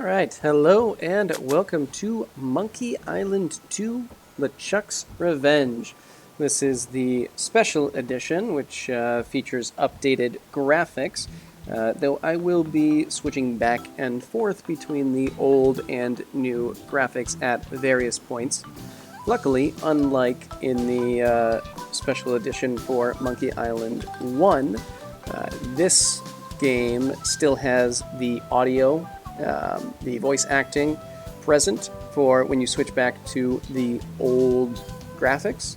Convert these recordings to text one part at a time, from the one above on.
Alright, hello and welcome to Monkey Island 2, LeChuck's Revenge. This is the special edition, which features updated graphics, though I will be switching back and forth between the old and new graphics at various points. Luckily, unlike in the special edition for Monkey Island 1, this game still has the audio, the voice acting present for when you switch back to the old graphics,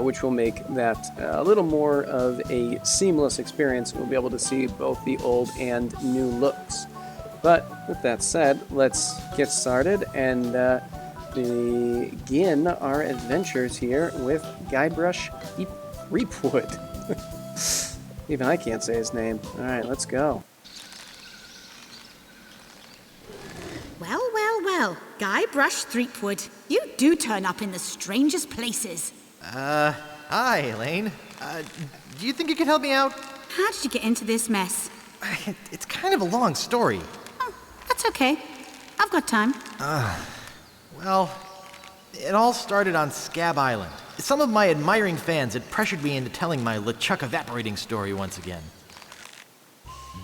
which will make that a little more of a seamless experience. We'll be able to see both the old and new looks. But with that said, let's get started and begin our adventures here with Guybrush Threepwood. Even I can't say his name. Alright, let's go. Well, Guybrush Threepwood, you do turn up in the strangest places. Hi, Elaine. Do you think you could help me out? How did you get into this mess? It's kind of a long story. Oh, that's okay. I've got time. Well, it all started on Scab Island. Some of my admiring fans had pressured me into telling my LeChuck evaporating story once again.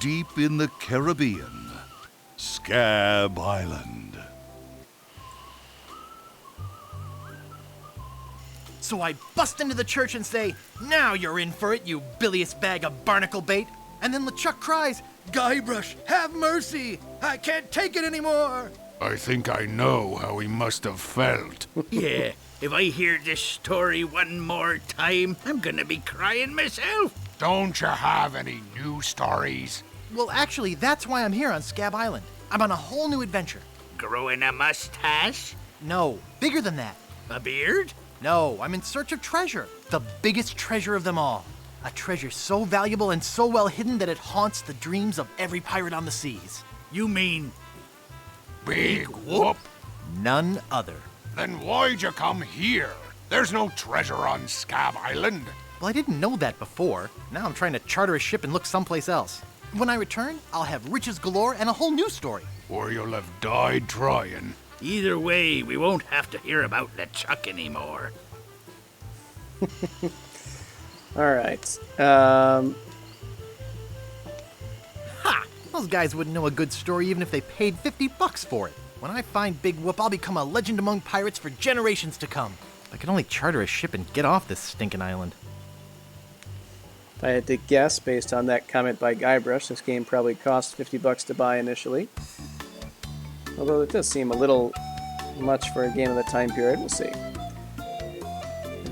Deep in the Caribbean, Scab Island. So I bust into the church and say, "Now you're in for it, you bilious bag of barnacle bait." And then LeChuck cries, "Guybrush, have mercy! I can't take it anymore!" I think I know how he must have felt. Yeah, if I hear this story one more time, I'm gonna be crying myself. Don't you have any new stories? Well, actually, that's why I'm here on Scab Island. I'm on a whole new adventure. Growing a mustache? No, bigger than that. A beard? No, I'm in search of treasure. The biggest treasure of them all. A treasure so valuable and so well hidden that it haunts the dreams of every pirate on the seas. You mean Big whoop? None other. Then why'd you come here? There's no treasure on Scab Island. Well, I didn't know that before. Now I'm trying to charter a ship and look someplace else. When I return, I'll have riches galore and a whole new story. Or you'll have died trying. either way, we won't have to hear about LeChuck anymore. Alright. Ha! Those guys wouldn't know a good story even if they paid $50 for it. When I find Big Whoop, I'll become a legend among pirates for generations to come. I could only charter a ship and get off this stinking island. If I had to guess, based on that comment by Guybrush, this game probably cost $50 to buy initially. Although it does seem a little much for a game of the time period. We'll see.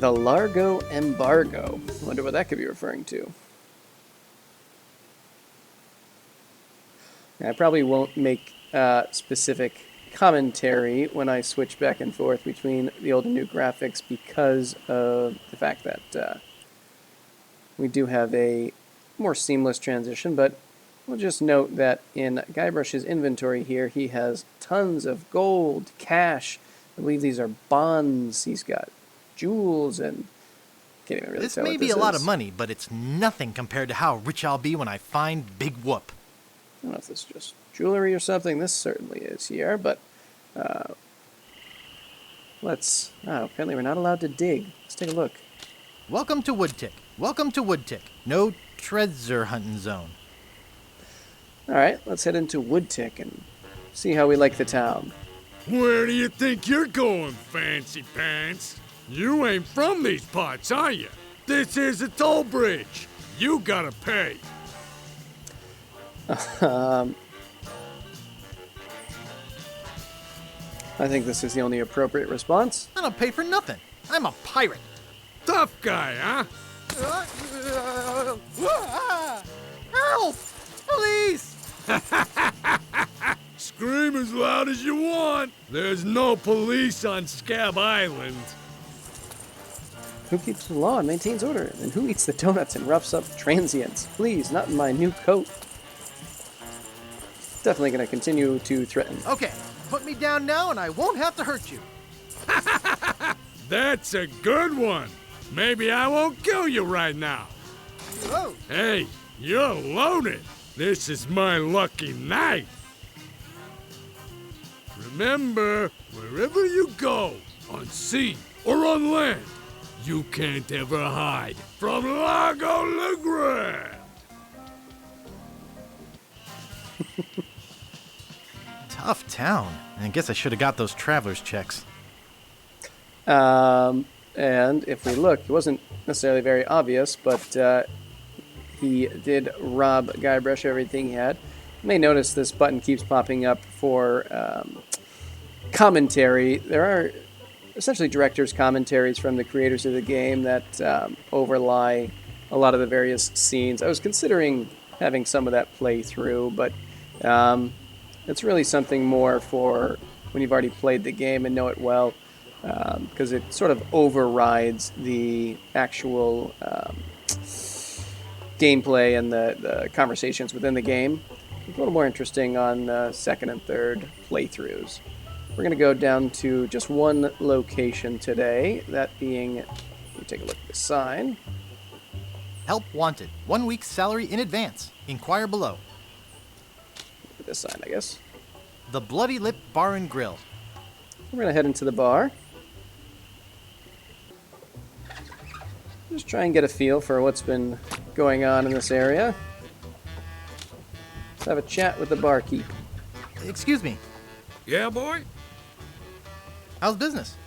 The Largo Embargo. Wonder what that could be referring to. I probably won't make specific commentary when I switch back and forth between the old and new graphics because of the fact that we do have a more seamless transition, but we'll just note that in Guybrush's inventory here, he has tons of gold, cash. I believe these are bonds. He's got jewels and can't even really This tell may what be this a lot is. of money, but it's nothing compared to how rich I'll be when I find Big Whoop. I don't know if this is just jewelry or something. This certainly is here, but let's... Oh, apparently we're not allowed to dig. Let's take a look. Welcome to Woodtick. Welcome to Woodtick. No treasure hunting zone. Alright, let's head into Woodtick and see how we like the town. Where do you think you're going, fancy pants? You ain't from these parts, are you? This is a toll bridge. You gotta pay. I think this is the only appropriate response. I don't pay for nothing. I'm a pirate. Tough guy, huh? Help! Police! Scream as loud as you want. There's no police on Scab Island. Who keeps the law and maintains order? And who eats the donuts and roughs up transients? Please, not in my new coat. Definitely going to continue to threaten. Okay, put me down now and I won't have to hurt you. That's a good one. Maybe I won't kill you right now. Whoa! Hey, you're loaded. This is my lucky night. Remember, wherever you go, on sea or on land, you can't ever hide from Lago LeGrande. Tough town. I guess I should have got those traveler's checks. And if we look, it wasn't necessarily very obvious, but he did rob Guybrush of everything he had. You may notice this button keeps popping up for commentary. There are essentially director's commentaries from the creators of the game that overlie a lot of the various scenes. I was considering having some of that play through, but it's really something more for when you've already played the game and know it well, because it sort of overrides the actual gameplay and the conversations within the game. It's a little more interesting on second and third playthroughs. We're going to go down to just one location today, that being, let me take a look at the sign. Help wanted. 1 week's salary in advance. Inquire below. Look at this sign, I guess. The Bloody Lip Bar and Grill. We're going to head into the bar. Just try and get a feel for what's been going on in this area. Let's have a chat with the barkeep. Excuse me. Yeah, boy? How's business?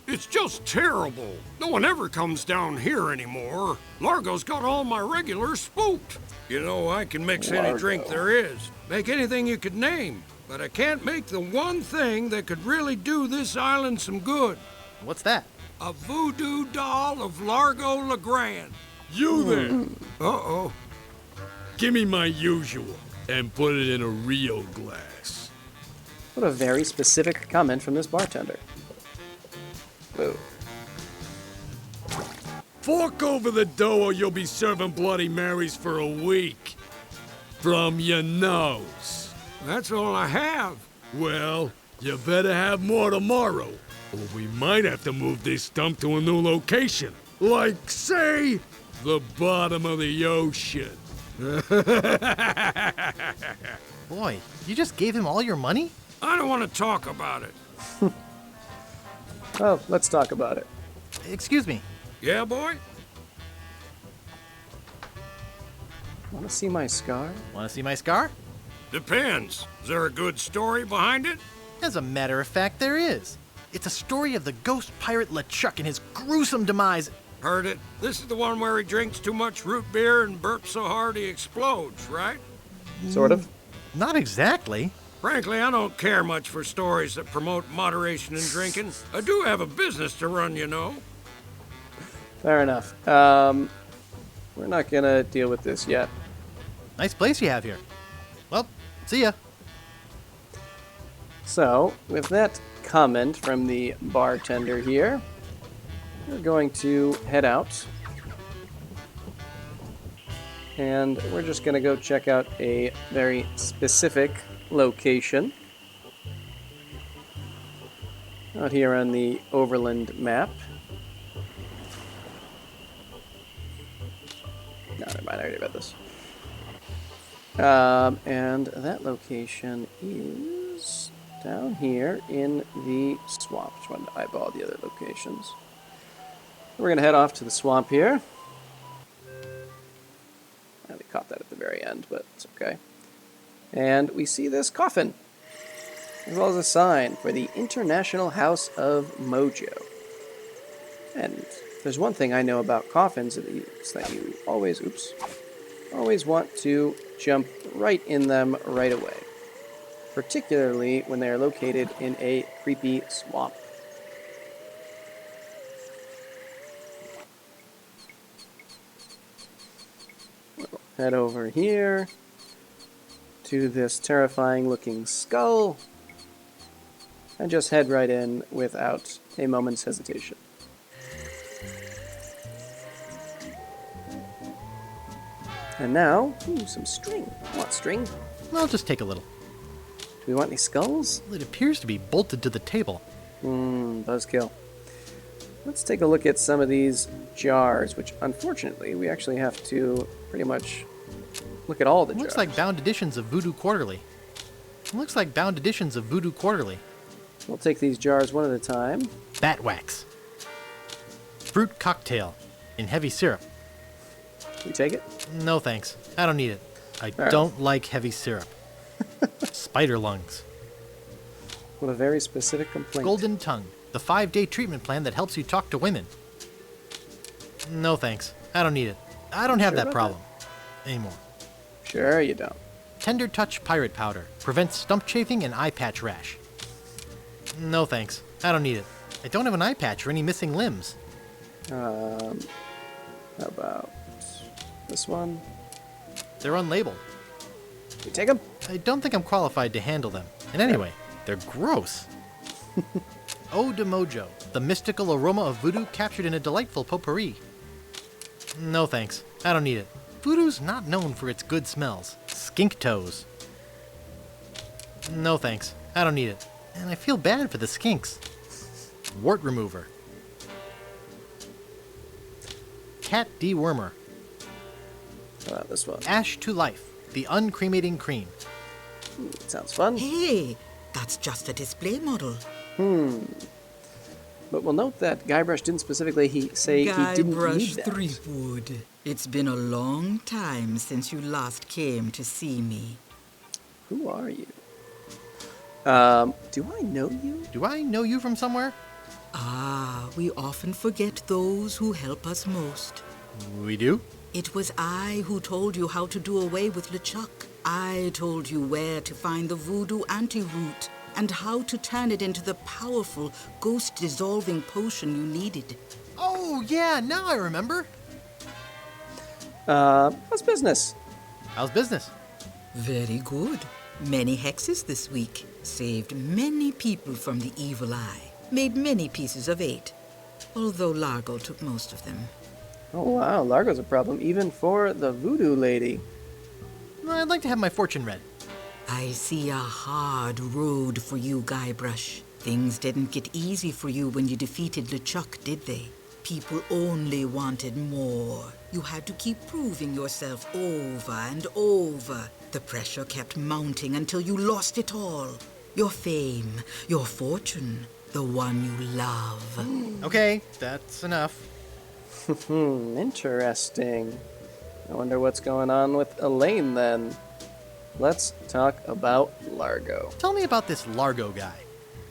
It's just terrible. No one ever comes down here anymore. Largo's got all my regulars spooked. You know, I can mix any drink there is, make anything you could name, but I can't make the one thing that could really do this island some good. What's that? A voodoo doll of Largo LeGrande. You there, Uh-oh. give me my usual and put it in a real glass. What a very specific comment from this bartender. Whoa. Fork over the dough or you'll be serving Bloody Marys for a week. From your nose. That's all I have. Well, you better have more tomorrow, or we might have to move this stump to a new location. Like, say, the bottom of the ocean. Boy, you just gave him all your money? I don't want to talk about it. Well, let's talk about it. Excuse me. Yeah, boy? Want to see my scar? Want to see my scar? Depends. Is there a good story behind it? As a matter of fact, there is. It's a story of the ghost pirate LeChuck and his gruesome demise. Heard it. This is the one where he drinks too much root beer and burps so hard he explodes, right? Sort of. Not exactly. Frankly, I don't care much for stories that promote moderation in drinking. I do have a business to run, you know. Fair enough. We're not going to deal with this yet. Nice place you have here. Well, see ya. So, with that comment from the bartender here, we're going to head out. And we're just going to go check out a very specific location out here on the Overland map. No, never mind, I already read this. And that location is down here in the swamp. Just wanted to eyeball the other locations. We're going to head off to the swamp here. They caught that at the very end, but it's okay. And we see this coffin, as well as a sign for the International House of Mojo. And if there's one thing I know about coffins, it's that you always want to jump right in them right away, particularly when they are located in a creepy swamp. We'll head over here to this terrifying looking skull and just head right in without a moment's hesitation. And now, some string. Want string? I'll just take a little. Do we want any skulls? It appears to be bolted to the table. Buzzkill. Let's take a look at some of these jars, which unfortunately we actually have to pretty much look at all the jars. Looks like bound editions of VooDoo Quarterly. We'll take these jars one at a time. Bat wax. Fruit cocktail in heavy syrup. We take it? No thanks. I don't need it. I don't like heavy syrup. Spider lungs. What a very specific complaint. Golden tongue. The 5-day treatment plan that helps you talk to women. No thanks. I don't need it. I don't have Sure that about problem anymore. Sure you don't. Tender touch pirate powder. Prevents stump chafing and eye patch rash. No thanks. I don't need it. I don't have an eye patch or any missing limbs. How about this one? They're unlabeled. We take them? I don't think I'm qualified to handle them. And anyway, they're gross. Eau de Mojo, the mystical aroma of voodoo captured in a delightful potpourri. No thanks. I don't need it. Voodoo's not known for its good smells. Skink toes. No thanks. I don't need it. And I feel bad for the skinks. Wart remover. Cat dewormer. How about this one? Ash to life, the uncremating cream. Sounds fun. Hey, that's just a display model. But we'll note that Guybrush didn't specifically say he didn't need Guybrush that. Threepwood. It's been a long time since you last came to see me. Who are you? Do I know you? Do I know you from somewhere? Ah, we often forget those who help us most. We do? It was I who told you how to do away with LeChuck. I told you where to find the voodoo antiroot and how to turn it into the powerful, ghost-dissolving potion you needed. Oh, yeah, now I remember. How's business? How's business? Very good. Many hexes this week. Saved many people from the evil eye. Made many pieces of 8. Although Largo took most of them. Oh wow, Largo's a problem even for the VooDoo Lady. I'd like to have my fortune read. I see a hard road for you, Guybrush. Things didn't get easy for you when you defeated LeChuck, did they? People only wanted more. You had to keep proving yourself over and over. The pressure kept mounting until you lost it all. Your fame, your fortune, the one you love. Okay, that's enough. Interesting. I wonder what's going on with Elaine then. Let's talk about Largo. Tell me about this Largo guy.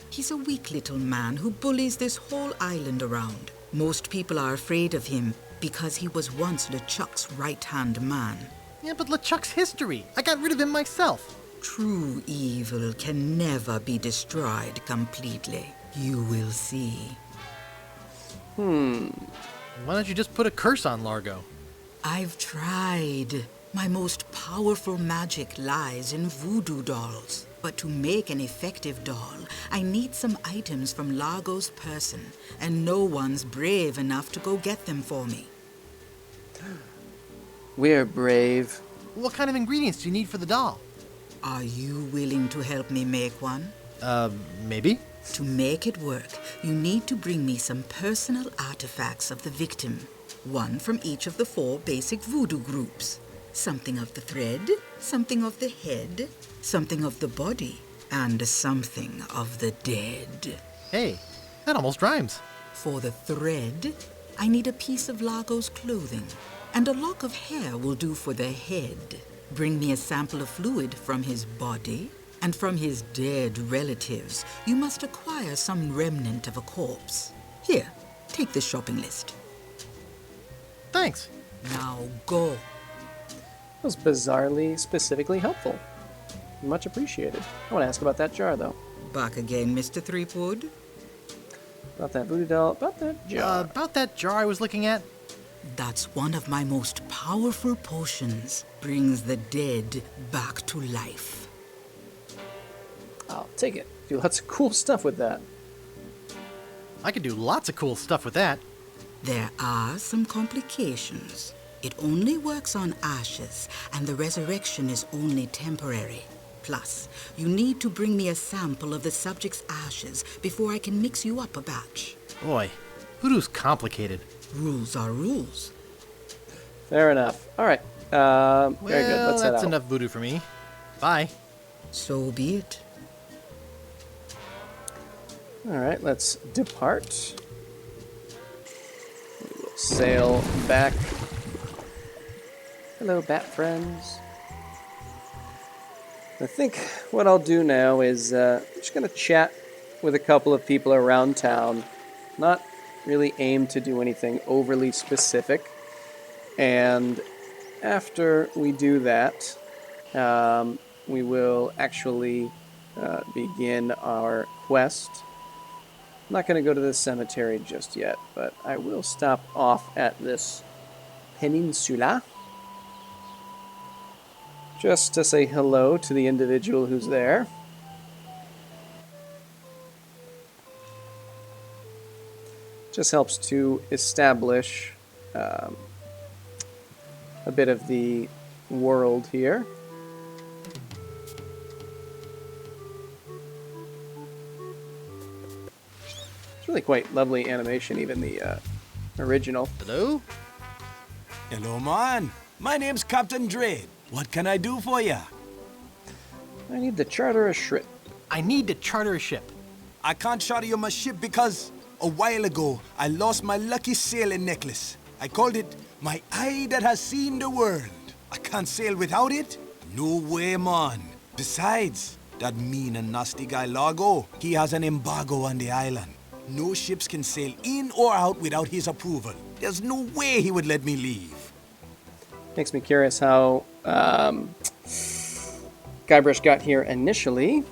He's a weak little man who bullies this whole island around. Most people are afraid of him because he was once LeChuck's right-hand man. Yeah, but LeChuck's history. I got rid of him myself. True evil can never be destroyed completely. You will see. Why don't you just put a curse on Largo? I've tried. My most powerful magic lies in voodoo dolls. But to make an effective doll, I need some items from Largo's person, and no one's brave enough to go get them for me. We're brave. What kind of ingredients do you need for the doll? Are you willing to help me make one? Maybe? To make it work, you need to bring me some personal artifacts of the victim. One from each of the 4 basic voodoo groups. Something of the thread, something of the head, something of the body, and something of the dead. Hey, that almost rhymes. For the thread, I need a piece of Largo's clothing, and a lock of hair will do for the head. Bring me a sample of fluid from his body, and from his dead relatives, you must acquire some remnant of a corpse. Here, take the shopping list. Thanks. Now go. That was bizarrely, specifically helpful. Much appreciated. I want to ask about that jar, though. Back again, Mr. Threepwood. About that voodoo doll, about that jar. About that jar I was looking at. That's one of my most powerful potions. Brings the dead back to life. I'll take it. Do lots of cool stuff with that. I could do lots of cool stuff with that. There are some complications. It only works on ashes, and the resurrection is only temporary. Plus, you need to bring me a sample of the subject's ashes before I can mix you up a batch. Boy, voodoo's complicated. Rules are rules. Fair enough. All right. Very good. Let's head that's out. enough voodoo for me. Bye. So be it. All right, let's depart. We will sail back. Hello, bat friends. I think what I'll do now is just going to chat with a couple of people around town. Not really aim to do anything overly specific. And after we do that, we will actually begin our quest. I'm not going to go to the cemetery just yet, but I will stop off at this peninsula just to say hello to the individual who's there. Just helps to establish a bit of the world here. It's really quite lovely animation, even the original. Hello? Hello, man. My name's Captain Dread. What can I do for ya? I need to charter a ship. I need to charter a ship. I can't charter you my ship because a while ago I lost my lucky sailing necklace. I called it my eye that has seen the world. I can't sail without it? No way, man. Besides, that mean and nasty guy Largo, he has an embargo on the island. No ships can sail in or out without his approval. There's no way he would let me leave. Makes me curious how Guybrush got here initially.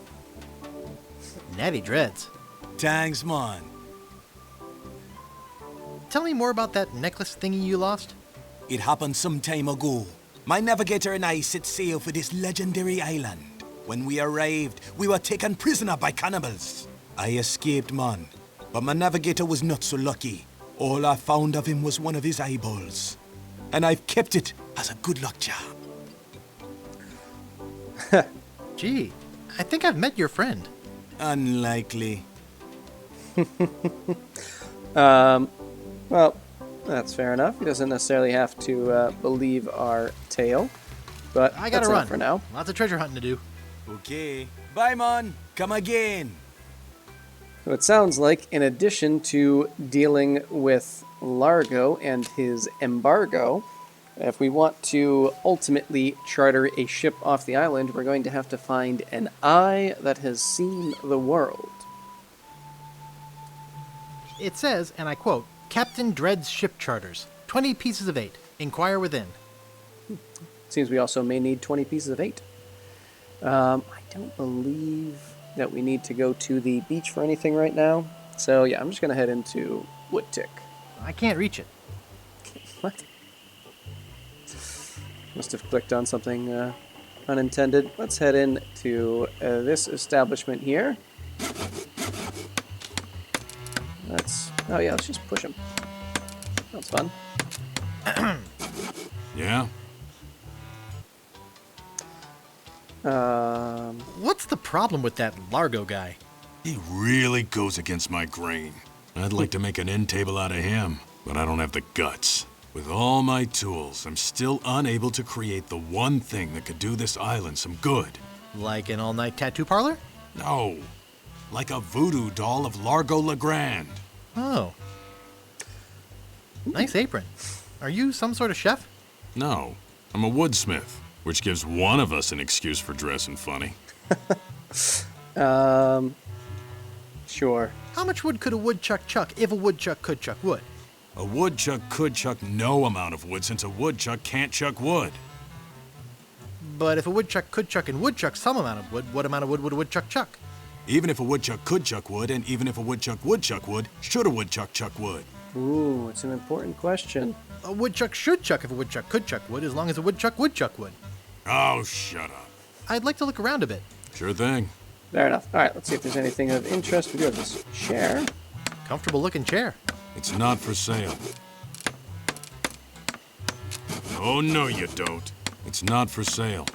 Natty dreads. Thanks, man. Tell me more about that necklace thingy you lost. It happened some time ago. My navigator and I set sail for this legendary island. When we arrived, we were taken prisoner by cannibals. I escaped, man. But my navigator was not so lucky. All I found of him was one of his eyeballs. And I've kept it as a good luck charm. Gee, I think I've met your friend. Unlikely. Well, that's fair enough. He doesn't necessarily have to believe our tale. But I that's gotta run. enough for now. Lots of treasure hunting to do. Okay. Bye, man. Come again. So it sounds like, in addition to dealing with Largo and his embargo, if we want to ultimately charter a ship off the island, we're going to have to find an eye that has seen the world. It says, and I quote, Captain Dread's ship charters. 20 pieces of 8. Inquire within. Seems we also may need 20 pieces of 8. I don't believe that we need to go to the beach for anything right now. So yeah, I'm just going to head into Woodtick. I can't reach it. What? Must have clicked on something unintended. Let's head into this establishment here. Oh yeah, let's just push him. That's fun. Yeah? What's the problem with that Largo guy? He really goes against my grain. I'd like to make an end table out of him, but I don't have the guts. With all my tools, I'm still unable to create the one thing that could do this island some good. Like an all-night tattoo parlor? No. Like a voodoo doll of Largo LeGrande. Oh. Nice apron. Are you some sort of chef? No. I'm a woodsmith, which gives one of us an excuse for dressing funny. Sure. How much wood could a woodchuck chuck if a woodchuck could chuck wood? A woodchuck could chuck no amount of wood since a woodchuck can't chuck wood. But if a woodchuck could chuck and woodchuck some amount of wood, what amount of wood would a woodchuck chuck? Even if a woodchuck could chuck wood, and even if a woodchuck would chuck wood, should a woodchuck chuck wood? Ooh, it's an important question. A woodchuck should chuck if a woodchuck could chuck wood, as long as a woodchuck would chuck wood. Oh, shut up. I'd like to look around a bit. Sure thing. Fair enough. All right, let's see if there's anything of interest. We do have this chair. Comfortable looking chair. It's not for sale. Oh, no, you don't. It's not for sale.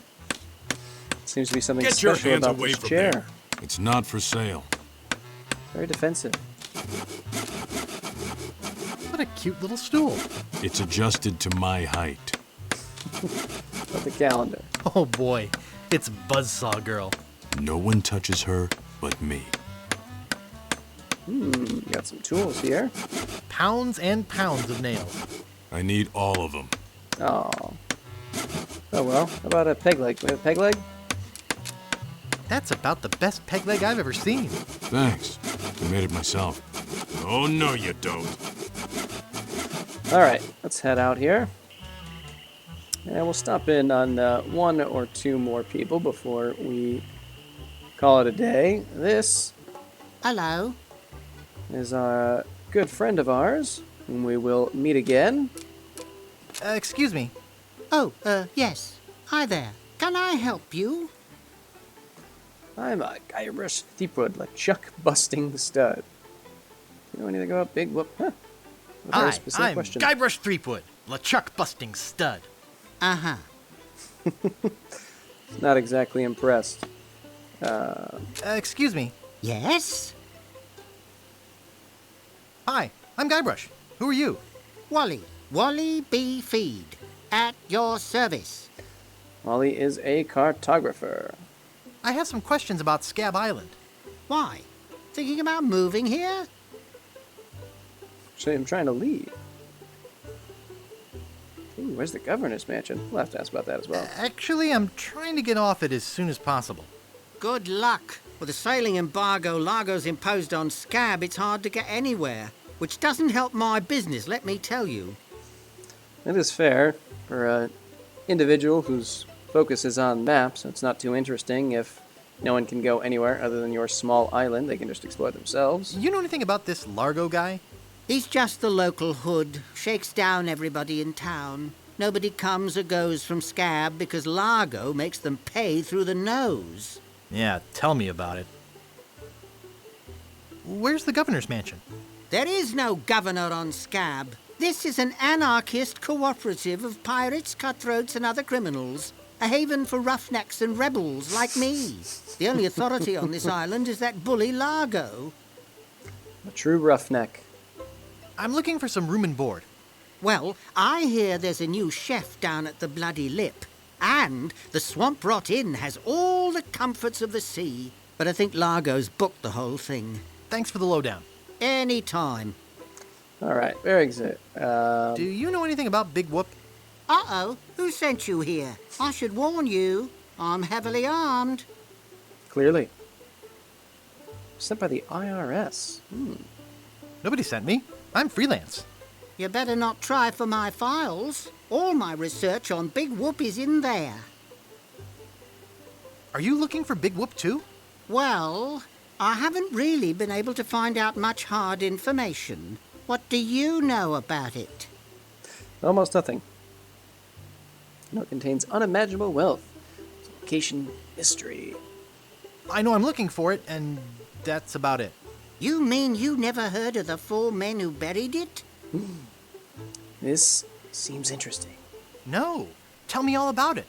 Seems to be something Get your special hands about away this from chair. there. It's not for sale. Very defensive. What a cute little stool. It's adjusted to my height. But the calendar. Oh boy, it's Buzzsaw Girl. No one touches her but me. Got some tools here. Pounds and pounds of nails. I need all of them. Oh. Oh well. How about a peg leg? We have a peg leg? That's about the best peg leg I've ever seen. Thanks. I made it myself. Oh, no, you don't. All right, let's head out here. And we'll stop in on one or two more people before we call it a day. This Hello. is a good friend of ours, whom we will meet again. Excuse me. Oh, yes. Hi there. Can I help you? I'm a Guybrush Threepwood, LeChuck busting stud. You know anything about Big Whoop? Huh. A very Hi, specific I'm question. Guybrush Threepwood, LeChuck busting stud. Uh-huh. Not exactly impressed. Excuse me. Yes? Hi, I'm Guybrush. Who are you? Wally B. Feed. At your service. Wally is a cartographer. I have some questions about Scab Island. Why? Thinking about moving here? Actually, I'm trying to leave. Ooh, where's the governor's mansion? We'll have to ask about that as well. Actually, I'm trying to get off it as soon as possible. Good luck. With the sailing embargo Largo's imposed on Scab, it's hard to get anywhere. Which doesn't help my business, let me tell you. It is fair for an individual whose focus is on maps. It's not too interesting if no one can go anywhere other than your small island. They can just explore themselves. You know anything about this Largo guy? He's just the local hood. Shakes down everybody in town. Nobody comes or goes from Scab because Largo makes them pay through the nose. Yeah, tell me about it. Where's the governor's mansion? There is no governor on Scab. This is an anarchist cooperative of pirates, cutthroats, and other criminals. A haven for roughnecks and rebels like me. The only authority on this island is that bully Largo. A true roughneck. I'm looking for some room and board. Well, I hear there's a new chef down at the Bloody Lip. And the Swamp Rot Inn has all the comforts of the sea. But I think Largo's booked the whole thing. Thanks for the lowdown. Any time. All right, very good. Do you know anything about Big Whoop? Uh-oh, who sent you here? I should warn you, I'm heavily armed. Clearly. Sent by the IRS. Nobody sent me. I'm freelance. You better not try for my files. All my research on Big Whoop is in there. Are you looking for Big Whoop too? Well, I haven't really been able to find out much hard information. What do you know about it? Almost nothing. No, it contains unimaginable wealth. It's a location mystery. I know I'm looking for it, and that's about it. You mean you never heard of the 4 men who buried it? This seems interesting. No. Tell me all about it.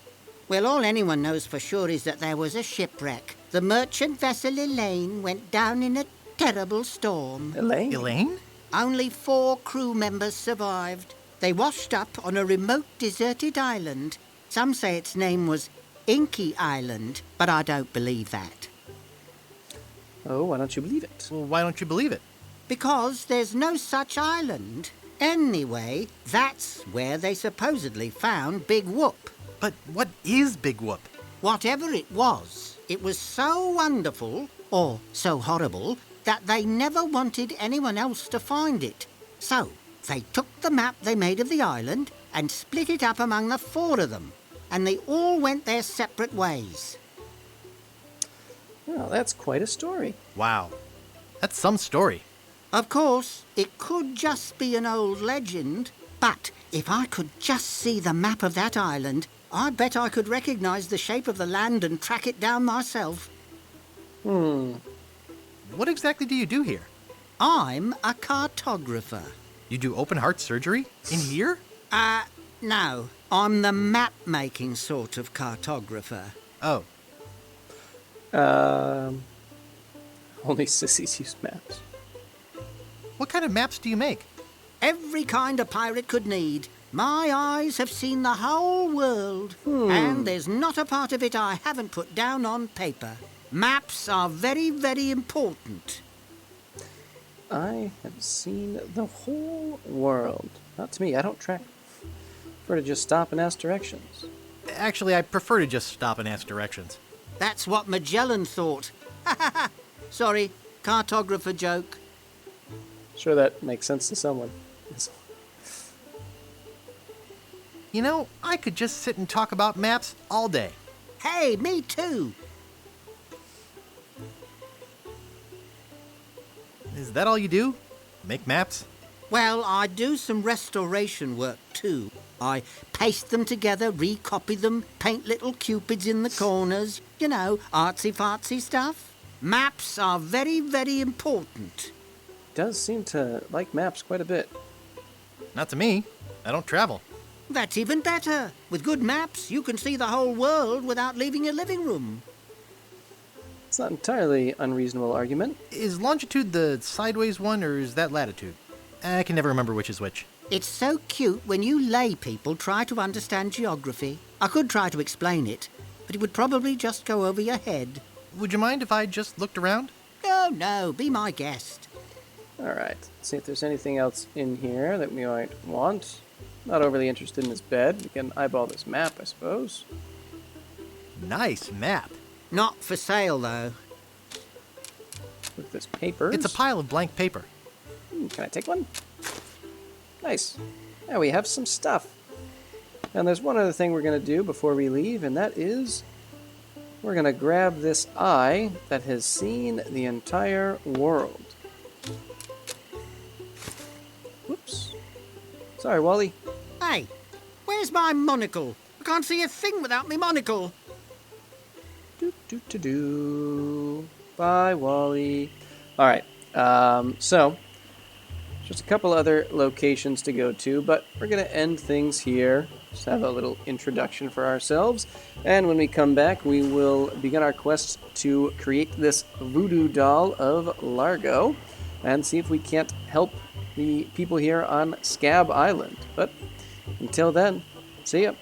Well, all anyone knows for sure is that there was a shipwreck. The merchant vessel Elaine went down in a terrible storm. Elaine? Elaine? Only 4 crew members survived. They washed up on a remote, deserted island. Some say its name was Inky Island, but I don't believe that. Oh, why don't you believe it? Well, why don't you believe it? Because there's no such island. Anyway, that's where they supposedly found Big Whoop. But what is Big Whoop? Whatever it was so wonderful, or so horrible, that they never wanted anyone else to find it. So, they took the map they made of the island and split it up among the 4 of them, and they all went their separate ways. Well, that's quite a story. Wow. That's some story. Of course, it could just be an old legend, but if I could just see the map of that island, I bet I could recognize the shape of the land and track it down myself. What exactly do you do here? I'm a cartographer. You do open heart surgery? In here? No. I'm the map-making sort of cartographer. Oh. Only sissies use maps. What kind of maps do you make? Every kind a pirate could need. My eyes have seen the whole world, and there's not a part of it I haven't put down on paper. Maps are very, very important. I have seen the whole world. Not to me, I don't track. I prefer to just stop and ask directions. Actually, I prefer to just stop and ask directions. That's what Magellan thought. Sorry, cartographer joke. Sure that makes sense to someone. You know, I could just sit and talk about maps all day. Hey, me too. Is that all you do? Make maps? Well, I do some restoration work too. I paste them together, recopy them, paint little cupids in the corners. You know, artsy-fartsy stuff. Maps are very, very important. Does seem to like maps quite a bit. Not to me. I don't travel. That's even better. With good maps, you can see the whole world without leaving your living room. It's not entirely unreasonable argument. Is longitude the sideways one, or is that latitude? I can never remember which is which. It's so cute when you lay people try to understand geography. I could try to explain it, but it would probably just go over your head. Would you mind if I just looked around? No, be my guest. Alright, let's see if there's anything else in here that we might want. Not overly interested in this bed. We can eyeball this map, I suppose. Nice map. Not for sale, though. With this paper. It's a pile of blank paper. Can I take one? Nice. Now we have some stuff. And there's one other thing we're going to do before we leave, and that is we're going to grab this eye that has seen the entire world. Whoops. Sorry, Wally. Hey, where's my monocle? I can't see a thing without me monocle. Do. Bye, Wally. Alright, so just a couple other locations to go to, but we're going to end things here. Just have a little introduction for ourselves. And when we come back, we will begin our quest to create this voodoo doll of Largo and see if we can't help the people here on Scab Island. But until then, see ya.